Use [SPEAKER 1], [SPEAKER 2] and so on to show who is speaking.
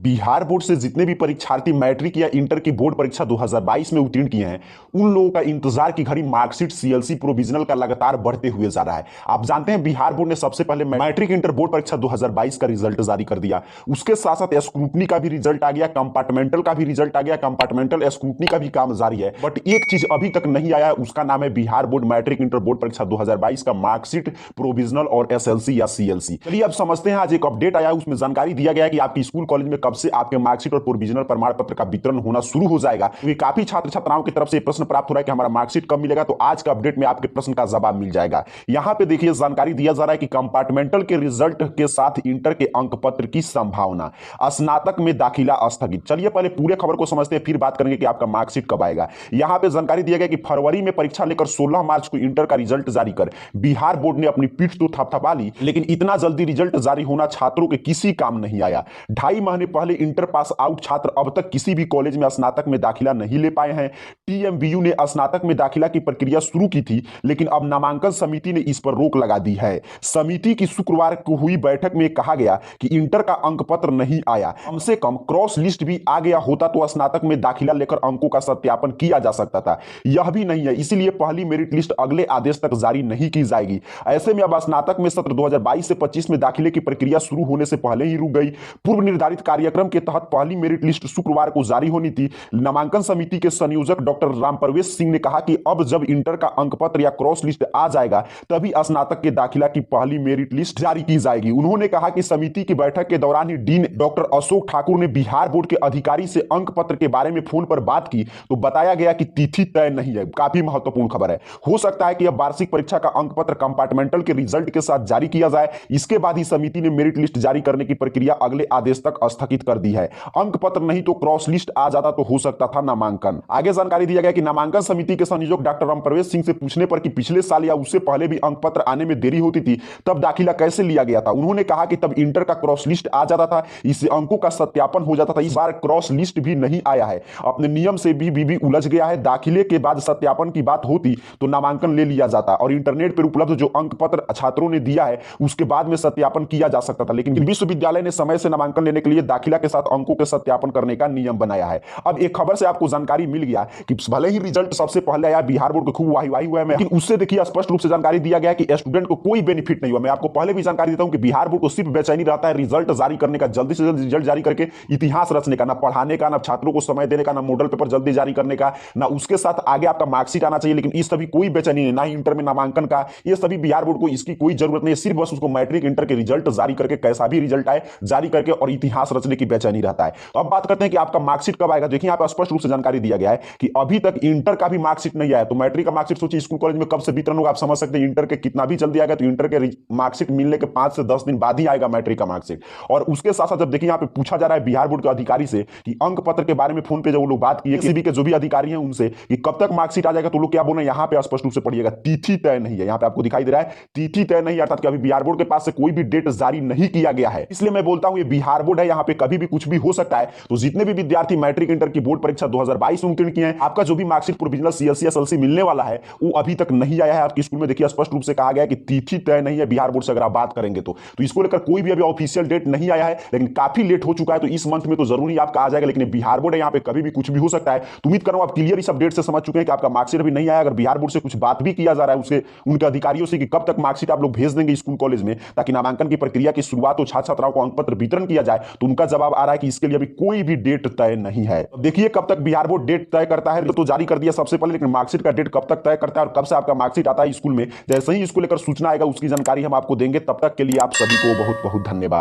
[SPEAKER 1] Bihar board से जितने भी परीक्षार्थी मैट्रिक या इंटर की बोर्ड परीक्षा 2022 में उत्तीर्ण किए हैं, उन लोगों का इंतजार की घड़ी मार्कशीट सीएलसी प्रोविजनल का लगातार बढ़ते हुए जा रहा है। आप जानते हैं बिहार बोर्ड ने सबसे पहले मैट्रिक इंटर बोर्ड परीक्षा 2022 का रिजल्ट जारी कर दिया। उसके साथ साथ स्क्रूटनी का भी रिजल्ट आ गया, कंपार्टमेंटल का भी रिजल्ट आ गया, कंपार्टमेंटल स्क्रूटनी का भी काम जारी है। बट एक चीज अभी तक नहीं आया, उसका नाम है Bihar board matric inter board परीक्षा 2022 का मार्कशीट प्रोविजनल और एसएलसी या सीएलसी। चलिए अब समझते हैं। आज एक अपडेट आया, उसमें जानकारी दिया गया है कि आपकी स्कूल कॉलेज में कब से आपके मार्कशीट और प्रोविजनल प्रमाण पत्र का वितरण होना शुरू हो जाएगा। क्योंकि काफी छात्र छात्राओं की तरफ से प्रश्न प्राप्त हो रहा है कि हमारा मार्कशीट कब मिलेगा, तो आज का अपडेट में आपके प्रश्न का जवाब मिल जाएगा। यहां पे देखिए जानकारी दिया जा रहा है कि कंपार्टमेंटल के रिजल्ट के साथ इंटर के अंक पत्र की संभावना, स्नातक में दाखिला स्थगित। चलिए पहले पूरे खबर को समझते हैं, फिर बात करेंगे कि आपका मार्कशीट कब आएगा। यहां पे जानकारी दिया गया कि फरवरी में परीक्षा लेकर 16 मार्च को इंटर का रिजल्ट जारी कर बिहार बोर्ड ने अपनी पीठ तो थपथपा ली, लेकिन इतना जल्दी रिजल्ट जारी होना छात्रों के किसी काम नहीं आया। 2.5 महीने पहले इंटर पास आउट छात्र अब तक किसी भी कॉलेज में स्नातक में दाखिला नहीं ले पाए हैं। टीएमबीयू ने स्नातक में दाखिला की प्रक्रिया शुरू की थी, लेकिन अब नामांकन समिति ने इस पर रोक लगा दी है। समिति की शुक्रवार को हुई बैठक में कहा गया कि इंटर का अंक पत्र नहीं आया, कम से कम क्रॉस लिस्ट भी आ गया होता तो स्नातक में दाखिला लेकर अंकों का सत्यापन किया जा सकता था। यह भी नहीं है, इसीलिए पहली मेरिट लिस्ट अगले आदेश तक जारी नहीं की जाएगी। ऐसे में अब स्नातक में सत्र 2022 से 25 में दाखिले की प्रक्रिया शुरू होने से पहले ही रुक गई। पूर्व निर्धारित कार्यक्रम के तहत पहली मेरिट लिस्ट शुक्रवार को जारी होनी थी। नामांकन समिति के संयोजक डॉक्टर रामप्रवेश सिंह ने कहा कि अब जब इंटर का अंक पत्र या क्रॉस लिस्ट आ जाएगा, तभी स्नातक के दाखिला की पहली मेरिट लिस्ट जारी की जाएगी। उन्होंने कहा कि समिति की बैठक के दौरान ही डीन डॉक्टर अशोक ठाकुर ने बिहार बोर्ड के अधिकारी से अंक पत्र के बारे में फोन पर बात की, तो बताया गया कि तिथि तय नहीं है। काफी महत्वपूर्ण खबर है। हो सकता है कि अब वार्षिक परीक्षा का अंक पत्र कंपार्टमेंटल के रिजल्ट के साथ जारी किया जाए। इसके बाद ही समिति ने मेरिट लिस्ट जारी करने की प्रक्रिया अगले आदेश तक स्थगित कर दी है। अंक पत्र नहीं तो क्रॉस लिस्ट आ जाता तो हो सकता था नामांकन। आगे जानकारी दिया गया कि नामांकन समिति के संयोजक डॉक्टर रामप्रवेश सिंह से पूछने पर कि पिछले साल या उससे पहले भी अंक पत्र आने में देरी होती थी, तब दाखिला कैसे लिया गया था। उन्होंने कहा कि तब इंटर का क्रॉस लिस्ट आ जाता था, इससे अंकों का सत्यापन हो जाता था। इस बार क्रॉस लिस्ट भी नहीं आया है। अपने नियम से भी बीबी उलझ गया है। दाखिले के बाद सत्यापन की बात होती तो नामांकन ले लिया जाता और इंटरनेट पर उपलब्ध जो अंक पत्र छात्रों ने दिया है उसके बाद में सत्यापन किया जा सकता था। लेकिन विश्वविद्यालय ने समय से नामांकन लेने के लिए दाखिला के साथ अंकों के सत्यापन करने का नियम बनाया है। अब एक खबर से आपको जानकारी मिल गया कि भले ही रिजल्ट सबसे पहले आया, बिहार बोर्ड को खूब वाही वाही हुआ है, लेकिन उससे देखिए स्पष्ट रूप से जानकारी दिया गया कि स्टूडेंट को कोई बेनिफिट नहीं हुआ। मैं आपको पहले भी जानकारी देता हूं कि बिहार बोर्ड को सिर्फ बेचैनी रहता है रिजल्ट जारी करने का, जल्दी से जल्दी रिजल्ट जारी करके इतिहास रचने का, ना पढ़ाने का, ना छात्रों को समय देने का, ना मॉडल पेपर जल्दी जारी करने का, ना उसके साथ आगे आपका मार्कशीट आना चाहिए। लेकिन इस सभी कोई बेचैनी नहीं, ना ही इंटर में नामांकन का। ये सभी बिहार बोर्ड को इसकी कोई जरूरत नहीं है। सिर्फ बस उसको मैट्रिक इंटर के रिजल्ट जारी करके, कैसा भी रिजल्ट आए जारी करके और इतिहास रचने की बेचैनी रहता है। तो अब बात करते हैं कि आपका मार्कशीट कब आएगा। देखिए यहाँ पे स्पष्ट रूप से जानकारी दिया गया है कि अभी तक इंटर का भी मार्कशीट नहीं आया, तो मैट्रिक का मार्कशीट सोचिए स्कूल कॉलेज में कब से वितरण होगा। आप समझ सकते हैं इंटर के कितना भी जल्दी आएगा, तो इंटर के मार्कशीट मिलने के 5 से 10 दिन बाद ही आएगा मैट्रिक का मार्कशीट। और उसके साथ साथ जब देखिए यहाँ पे पूछा जा रहा है बिहार बोर्ड के अधिकारी से कि अंक पत्र के बारे में फोन पे जब वो लोग बात किए किसी भी के जो भी अधिकारी हैं उनसे कि कब तक मार्कशीट आ जाएगा, तो लोग क्या बोल रहे हैं यहाँ पे स्पष्ट रूप से पढ़िएगा, तिथि तय नहीं है। यहाँ पे आपको दिखाई दे रहा है तिथि तय नहीं, अर्थात कि अभी बिहार बोर्ड के पास से कोई भी डेट जारी नहीं किया गया है। इसलिए मैं बोलता हूं ये बिहार बोर्ड है, यहाँ पे कभी भी कुछ भी हो सकता है। तो जितने भी विद्यार्थी मैट्रिक इंटर की बोर्ड परीक्षा 2022 में उत्तीर्ण किए हैं, आपका जो भी मार्कशीट प्रोविजनल सीएलसी एसएलसी मिलने वाला है वो अभी तक नहीं आया है। आपकी स्कूल में देखिए स्पष्ट रूप से कहा गया है कि तिथि तय नहीं है बिहार बोर्ड से। अगर आप बात करेंगे तो इसको लेकर कोई भी अभी ऑफिशियल डेट नहीं आया है, लेकिन काफी लेट हो चुका है। तो इस मंथ में तो जरूरी आपका आ जाएगा, लेकिन बिहार बोर्ड है, यहाँ पे कभी भी कुछ भी हो सकता है। तो उम्मीद करूं आप क्लियर इस अपडेट से समझ चुके हैं कि आपका मार्कशीट अभी नहीं आया। अगर बिहार बोर्ड से कुछ बात भी किया जा रहा है उसके उनके अधिकारियों से कि कब तक मार्कशीट आप लोग भेज देंगे स्कूल कॉलेज में, ताकि नामांकन की प्रक्रिया की शुरुआत हो, छात्र छात्राओं को अंक पत्र वितरण किया जाए, तो उनका जवाब आ रहा है कि इसके लिए अभी कोई भी डेट तय नहीं है। देखिए कब तक बिहार बोर्ड डेट तय करता है। तो जारी कर दिया सबसे पहले, लेकिन मार्कशीट का डेट कब तक तय करता है और कब से आपका मार्कशीट आता है स्कूल में, जैसे ही इसको लेकर सूचना आएगा उसकी जानकारी हम आपको देंगे। तब तक के लिए आप सभी को बहुत बहुत धन्यवाद।